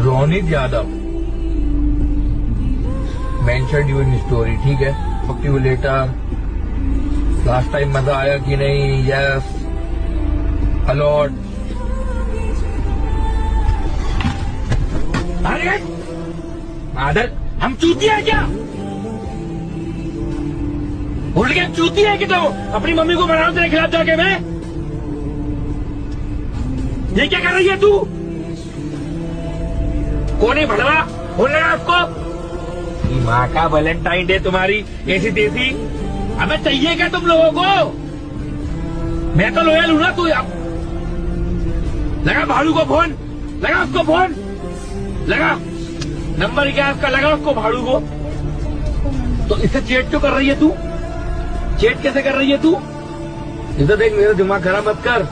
Ronit Yadav mention you in story, ठीक है, talk to you later. Last time मजा आया कि नहीं? Yes a lot. अरे आदर हम चूतिया है क्या? भूल गया चूती है कि तो अपनी मम्मी को बनाओ तेरे खिलाफ जाके। मैं ये क्या कर रही है तू? कौन है भड़वा? बोल रहा है आपको माँ का वैलेंटाइन डे तुम्हारी ऐसी तेजी। हमें चाहिए क्या तुम लोगों को? मैं तो लोयल हूं ना। तू लगा भाड़ू को फोन, लगा उसको फोन, लगा नंबर क्या उसका, लगा उसको भाड़ू को। तो इससे चेट क्यों कर रही है तू? चेट कैसे कर रही है तू? इधर देख, मेरा दिमाग खराब मत कर।